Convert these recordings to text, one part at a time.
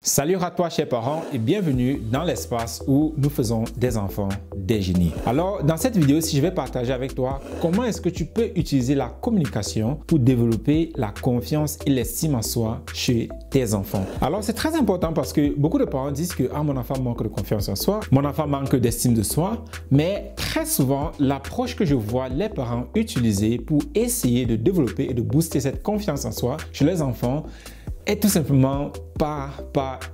Salut à toi chers parents et bienvenue dans l'espace où nous faisons des enfants des génies. Alors dans cette vidéo, je vais partager avec toi comment est-ce que tu peux utiliser la communication pour développer la confiance et l'estime en soi chez tes enfants. Alors c'est très important parce que beaucoup de parents disent que mon enfant manque de confiance en soi, mon enfant manque d'estime de soi, mais très souvent l'approche que je vois les parents utiliser pour essayer de développer et de booster cette confiance en soi chez les enfants est tout simplement pas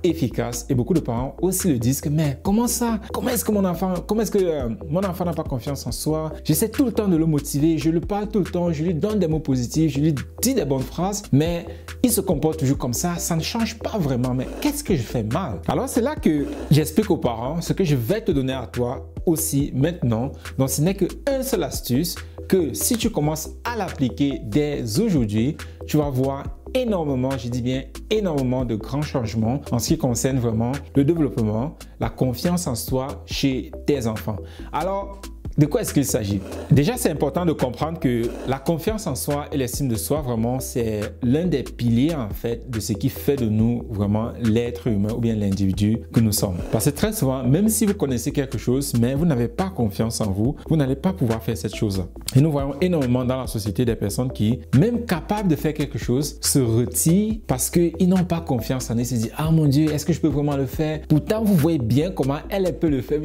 efficace, et beaucoup de parents aussi le disent que mais comment ça, comment est-ce que mon enfant n'a pas confiance en soi, j'essaie tout le temps de le motiver, je le parle tout le temps, je lui donne des mots positifs, je lui dis des bonnes phrases, mais il se comporte toujours comme ça ne change pas vraiment. Mais qu'est-ce que je fais mal? Alors c'est là que j'explique aux parents ce que je vais te donner à toi aussi maintenant. Donc ce n'est qu'une seule astuce que si tu commences à l'appliquer dès aujourd'hui, tu vas voir énormément, je dis bien énormément de grands changements en ce qui concerne vraiment le développement, la confiance en soi chez tes enfants. Alors, de quoi est-ce qu'il s'agit? Déjà, c'est important de comprendre que la confiance en soi et l'estime de soi, vraiment, c'est l'un des piliers, en fait, de ce qui fait de nous, vraiment, l'être humain ou bien l'individu que nous sommes. Parce que très souvent, même si vous connaissez quelque chose, mais vous n'avez pas confiance en vous, vous n'allez pas pouvoir faire cette chose-là. Et nous voyons énormément dans la société des personnes qui, même capables de faire quelque chose, se retirent parce qu'ils n'ont pas confiance en eux. Ils se disent, ah mon Dieu, est-ce que je peux vraiment le faire? Pourtant, vous voyez bien comment elle peut le faire.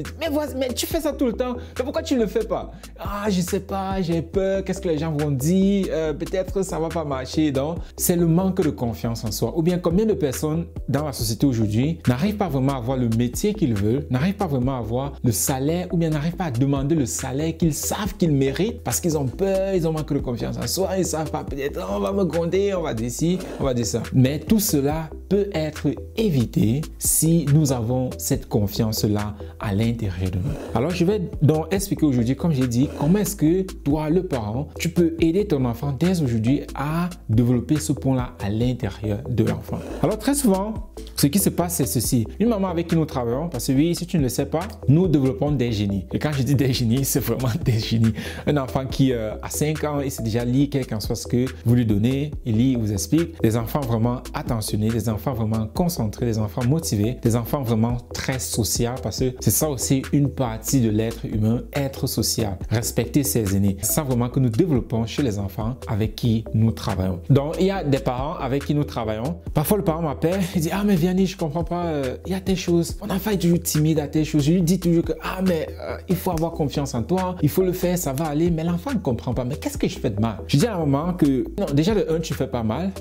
Mais tu fais ça tout le temps. Mais pourquoi tu ne le fais pas? Ah, je sais pas, j'ai peur, qu'est-ce que les gens vont dire, peut-être ça va pas marcher. Donc, c'est le manque de confiance en soi. Ou bien combien de personnes dans la société aujourd'hui n'arrivent pas vraiment à avoir le métier qu'ils veulent, n'arrivent pas vraiment à avoir le salaire, ou bien n'arrivent pas à demander le salaire qu'ils savent qu'ils méritent parce qu'ils ont peur, ils ont manque de confiance en soi, ils savent pas, peut-être on va me gronder, on va dire ci, on va dire ça. Mais tout cela peut être évité si nous avons cette confiance-là à l'intérieur de nous. Alors, je vais donc expliquer aujourd'hui, comme j'ai dit, comment est-ce que toi, le parent, tu peux aider ton enfant dès aujourd'hui à développer ce point-là à l'intérieur de l'enfant. Alors, très souvent, ce qui se passe, c'est ceci. Une maman avec qui nous travaillons, parce que oui, si tu ne le sais pas, nous développons des génies. Et quand je dis des génies, c'est vraiment des génies. Un enfant qui a 5 ans, il sait déjà lire quel qu'en soit ce que vous lui donnez, il lit, il vous explique. Des enfants vraiment attentionnés, des enfants vraiment concentrés, des enfants motivés, des enfants vraiment très sociaux, parce que c'est ça aussi une partie de l'être humain, être social, respecter ses aînés. C'est ça vraiment que nous développons chez les enfants avec qui nous travaillons. Donc, il y a des parents avec qui nous travaillons. Parfois, le parent m'appelle, il dit, ah mais Vianney, je comprends pas, il y a telle chose. Mon enfant est toujours timide à telle chose. Je lui dis toujours que, ah mais il faut avoir confiance en toi, il faut le faire, ça va aller. Mais l'enfant ne comprend pas. Mais qu'est-ce que je fais de mal? Je dis à la maman que, non, déjà de 1, tu fais pas mal.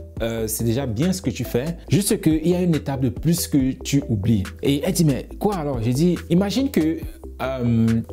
C'est déjà bien ce que tu fais. Juste qu'il y a une étape de plus que tu oublies. Et elle dit, mais quoi alors? J'ai dit, imagine que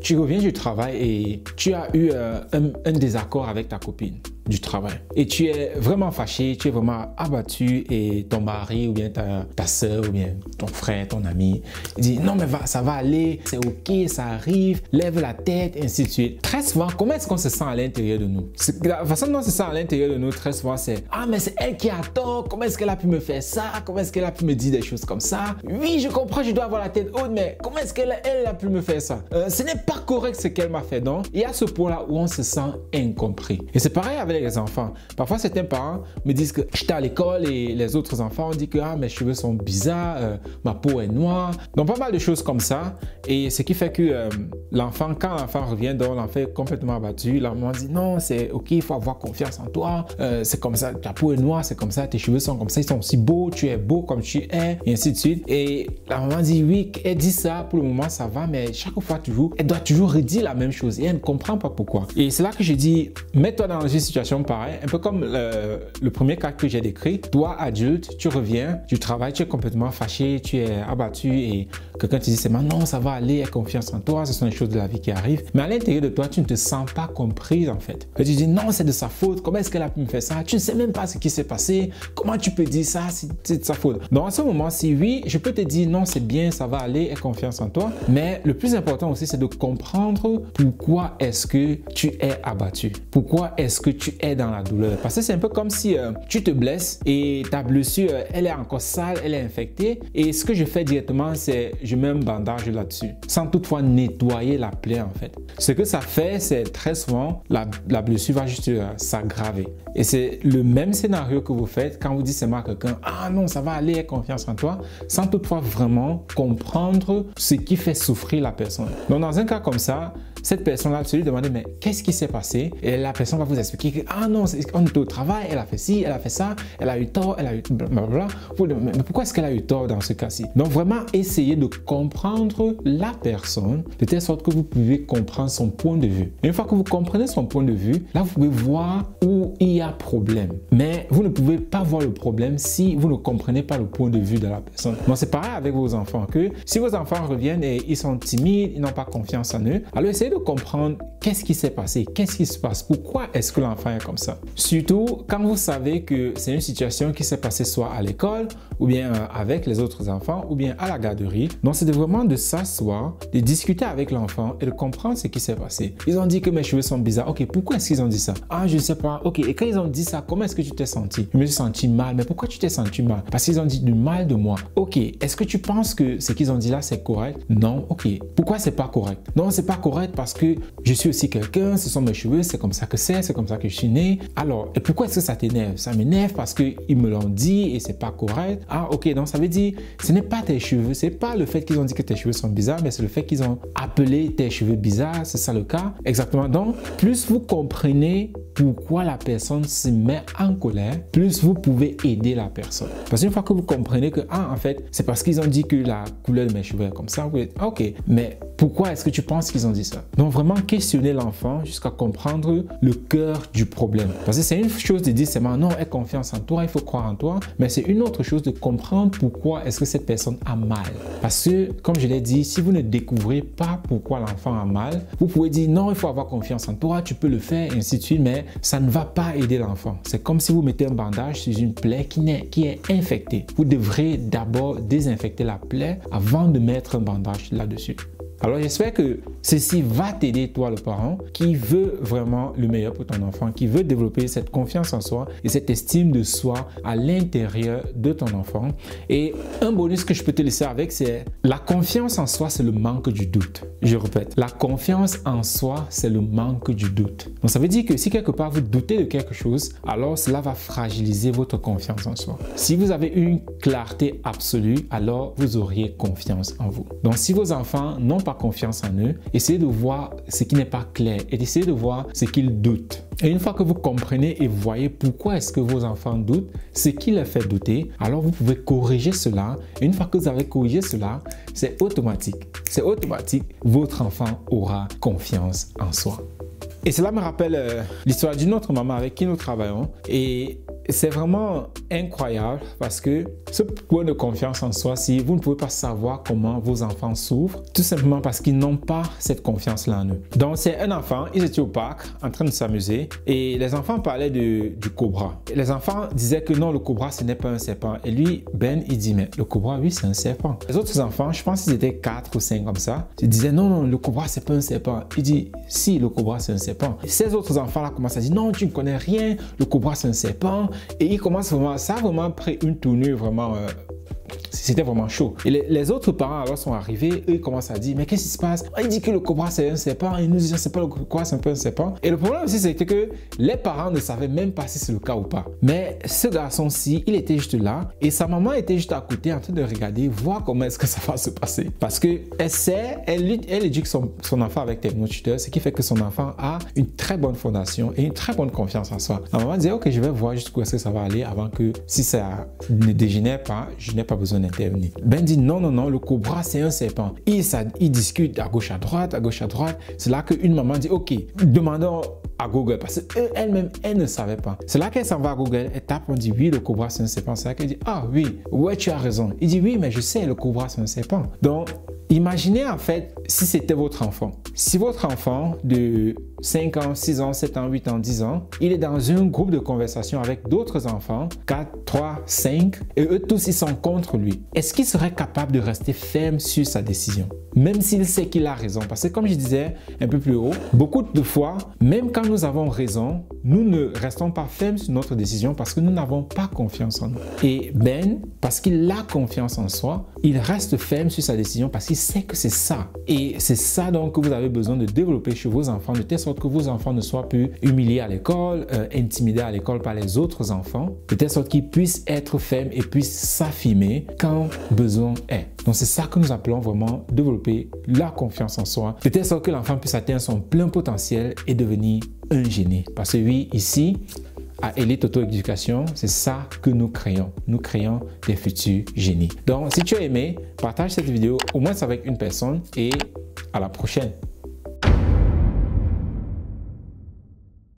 tu reviens du travail et tu as eu un désaccord avec ta copine du travail et tu es vraiment fâché, tu es vraiment abattu, et ton mari ou bien ta soeur ou bien ton frère, ton ami dit non mais ça va aller, c'est ok, ça arrive, lève la tête, et ainsi de suite. Très souvent, comment est-ce qu'on se sent à l'intérieur de nous? La façon dont on se sent à l'intérieur de nous très souvent, c'est ah mais c'est elle qui a tort, comment est-ce qu'elle a pu me faire ça, comment est-ce qu'elle a pu me dire des choses comme ça, oui je comprends, je dois avoir la tête haute, mais comment est-ce qu'elle a pu me faire ça, ce n'est pas correct ce qu'elle m'a fait. Donc il y a ce point là où on se sent incompris, et c'est pareil avec les enfants. Parfois certains parents me disent que j'étais à l'école et les autres enfants ont dit que ah mes cheveux sont bizarres, ma peau est noire, donc pas mal de choses comme ça. Et ce qui fait que l'enfant, quand l'enfant revient, donc l'enfant est complètement abattu, la maman dit non c'est ok, il faut avoir confiance en toi, c'est comme ça, ta peau est noire, c'est comme ça, tes cheveux sont comme ça, ils sont aussi beaux, tu es beau comme tu es, et ainsi de suite. Et la maman dit oui, elle dit ça, pour le moment ça va, mais chaque fois toujours, elle doit toujours redire la même chose et elle ne comprend pas pourquoi. Et c'est là que je dis, mets-toi dans une situation pareille, un peu comme le premier cas que j'ai décrit. Toi, adulte, tu reviens du travail, tu es complètement fâché, tu es abattu et quelqu'un te dit c'est maintenant ça va aller, aie confiance en toi, ce sont les choses de la vie qui arrivent. Mais à l'intérieur de toi, tu ne te sens pas comprise en fait. Et tu dis non, c'est de sa faute, comment est-ce qu'elle a pu me faire ça? Tu ne sais même pas ce qui s'est passé, comment tu peux dire ça, c'est de sa faute? Donc à ce moment-ci, oui, je peux te dire non, c'est bien, ça va aller, aie confiance en toi. Mais le plus important aussi, c'est de comprendre pourquoi est-ce que tu es abattu, pourquoi est-ce que tu es dans la douleur. Parce que c'est un peu comme si tu te blesses et ta blessure, elle est encore sale, elle est infectée. Et ce que je fais directement, c'est je mets un bandage là-dessus, sans toutefois nettoyer la plaie en fait. Ce que ça fait, c'est très souvent, la blessure va juste s'aggraver. Et c'est le même scénario que vous faites quand vous dites seulement à quelqu'un, ah non, ça va aller, aie confiance en toi, sans toutefois vraiment comprendre ce qui fait souffrir la personne. Donc dans un cas comme ça, cette personne-là, tu lui demandez, mais qu'est-ce qui s'est passé? Et la personne va vous expliquer que, ah non, on était au travail, elle a fait ci, elle a fait ça, elle a eu tort, elle a eu blablabla. Mais pourquoi est-ce qu'elle a eu tort dans ce cas-ci? Donc vraiment, essayez de comprendre la personne de telle sorte que vous pouvez comprendre son point de vue. Et une fois que vous comprenez son point de vue, là, vous pouvez voir où il y a problème. Mais vous ne pouvez pas voir le problème si vous ne comprenez pas le point de vue de la personne. Donc c'est pareil avec vos enfants, que si vos enfants reviennent et ils sont timides, ils n'ont pas confiance en eux, alors essayez de comprendre qu'est-ce qui s'est passé, qu'est-ce qui se passe, pourquoi est-ce que l'enfant est comme ça. Surtout quand vous savez que c'est une situation qui s'est passée soit à l'école, ou bien avec les autres enfants, ou bien à la garderie. Donc c'est vraiment de s'asseoir, de discuter avec l'enfant et de comprendre ce qui s'est passé. Ils ont dit que mes cheveux sont bizarres. Ok, pourquoi est-ce qu'ils ont dit ça? Ah, je ne sais pas. Ok, et quand ils ont dit ça, comment est-ce que tu t'es senti? Je me suis senti mal. Mais pourquoi tu t'es senti mal? Parce qu'ils ont dit du mal de moi. Ok, est-ce que tu penses que ce qu'ils ont dit là, c'est correct? Non. Ok, pourquoi c'est pas correct? Non, c'est pas correct parce que je suis aussi quelqu'un, ce sont mes cheveux, c'est comme ça que c'est comme ça que je suis né. Alors, et pourquoi est-ce que ça t'énerve? Ça m'énerve parce qu'ils me l'ont dit et c'est pas correct. Ah, ok, donc ça veut dire, ce n'est pas tes cheveux, c'est pas le fait qu'ils ont dit que tes cheveux sont bizarres, mais c'est le fait qu'ils ont appelé tes cheveux bizarres, c'est ça le cas? Exactement. Donc, plus vous comprenez pourquoi la personne se met en colère, plus vous pouvez aider la personne. Parce qu'une fois que vous comprenez que, ah, en fait, c'est parce qu'ils ont dit que la couleur de mes cheveux est comme ça, vous dites, ok, mais pourquoi est-ce que tu penses qu'ils ont dit ça? Donc, vraiment questionner l'enfant jusqu'à comprendre le cœur du problème. Parce que c'est une chose de dire seulement, non, aie confiance en toi, il faut croire en toi, mais c'est une autre chose de comprendre pourquoi est-ce que cette personne a mal. Parce que, comme je l'ai dit, si vous ne découvrez pas pourquoi l'enfant a mal, vous pouvez dire, non, il faut avoir confiance en toi, tu peux le faire, et ainsi de suite, mais ça ne va pas aider l'enfant. C'est comme si vous mettez un bandage sur une plaie qui est infectée. Vous devrez d'abord désinfecter la plaie avant de mettre un bandage là-dessus. Alors j'espère que ceci va t'aider, toi le parent qui veut vraiment le meilleur pour ton enfant, qui veut développer cette confiance en soi et cette estime de soi à l'intérieur de ton enfant. Et un bonus que je peux te laisser avec, c'est la confiance en soi, c'est le manque du doute. Je répète, la confiance en soi, c'est le manque du doute. Donc ça veut dire que si quelque part vous doutez de quelque chose, alors cela va fragiliser votre confiance en soi. Si vous avez une clarté absolue, alors vous auriez confiance en vous. Donc si vos enfants n'ont pas confiance en eux, essayez de voir ce qui n'est pas clair et d'essayer de voir ce qu'ils doutent. Et une fois que vous comprenez et voyez pourquoi est-ce que vos enfants doutent, ce qui les fait douter, alors vous pouvez corriger cela. Et une fois que vous avez corrigé cela, c'est automatique. C'est automatique, votre enfant aura confiance en soi. Et cela me rappelle l'histoire d'une autre maman avec qui nous travaillons. Et c'est vraiment incroyable parce que ce point de confiance en soi, si vous ne pouvez pas savoir comment vos enfants souffrent, tout simplement parce qu'ils n'ont pas cette confiance-là en eux. Donc c'est un enfant, ils étaient au parc en train de s'amuser et les enfants parlaient du cobra. Et les enfants disaient que non, le cobra ce n'est pas un serpent. Et lui, Ben, il dit mais le cobra, oui, c'est un serpent. Les autres enfants, je pense qu'ils étaient 4 ou 5 comme ça, ils disaient non, non, le cobra c'est pas un serpent. Il dit si, le cobra c'est un serpent. Et ces autres enfants-là commencent à dire non, tu ne connais rien, le cobra c'est un serpent. Et il commence vraiment, ça a vraiment pris une tournure vraiment, c'était vraiment chaud. Et les autres parents alors sont arrivés, eux ils commencent à dire mais qu'est-ce qui se passe? Il dit que le cobra c'est un serpent, il nous dit c'est pas le cobra, c'est un peu un serpent. Et le problème aussi c'était que les parents ne savaient même pas si c'est le cas ou pas. Mais ce garçon-ci, il était juste là et sa maman était juste à côté en train de regarder, voir comment est-ce que ça va se passer. Parce que elle éduque son enfant avec technotuteurs, ce qui fait que son enfant a une très bonne fondation et une très bonne confiance en soi. La maman disait ok, je vais voir jusqu'où est-ce que ça va aller avant que si ça ne dégénère pas, je n'ai pas besoin d'intervenir. Ben dit non, non, non, le cobra c'est un serpent. Ils discutent à gauche, à droite, à gauche, à droite. C'est là qu'une maman dit ok, demandons à Google parce qu'elle-même, elle ne savait pas. C'est là qu'elle s'en va à Google, elle tape, on dit oui, le cobra c'est un serpent. C'est là qu'elle dit ah oui, ouais, tu as raison. Il dit oui, mais je sais, le cobra c'est un serpent. Donc, imaginez en fait si c'était votre enfant. Si votre enfant de 5 ans, 6 ans, 7 ans, 8 ans, 10 ans, il est dans un groupe de conversation avec d'autres enfants, 4, 3, 5, et eux tous ils sont contre lui. Est-ce qu'il serait capable de rester ferme sur sa décision? Même s'il sait qu'il a raison. Parce que comme je disais un peu plus haut, beaucoup de fois, même quand nous avons raison, nous ne restons pas fermes sur notre décision parce que nous n'avons pas confiance en nous. Et Ben, parce qu'il a confiance en soi, il reste ferme sur sa décision parce qu'il sait que c'est ça. Et c'est ça donc que vous avez besoin de développer chez vos enfants, de telle sorte que vos enfants ne soient plus humiliés à l'école, intimidés à l'école par les autres enfants, de telle sorte qu'ils puissent être fermes et puissent s'affirmer quand besoin est. Donc c'est ça que nous appelons vraiment développer la confiance en soi, de telle sorte que l'enfant puisse atteindre son plein potentiel et devenir un génie. Parce que oui, ici, à Elite Auto Éducation, c'est ça que nous créons. Nous créons des futurs génies. Donc, si tu as aimé, partage cette vidéo au moins avec une personne et à la prochaine.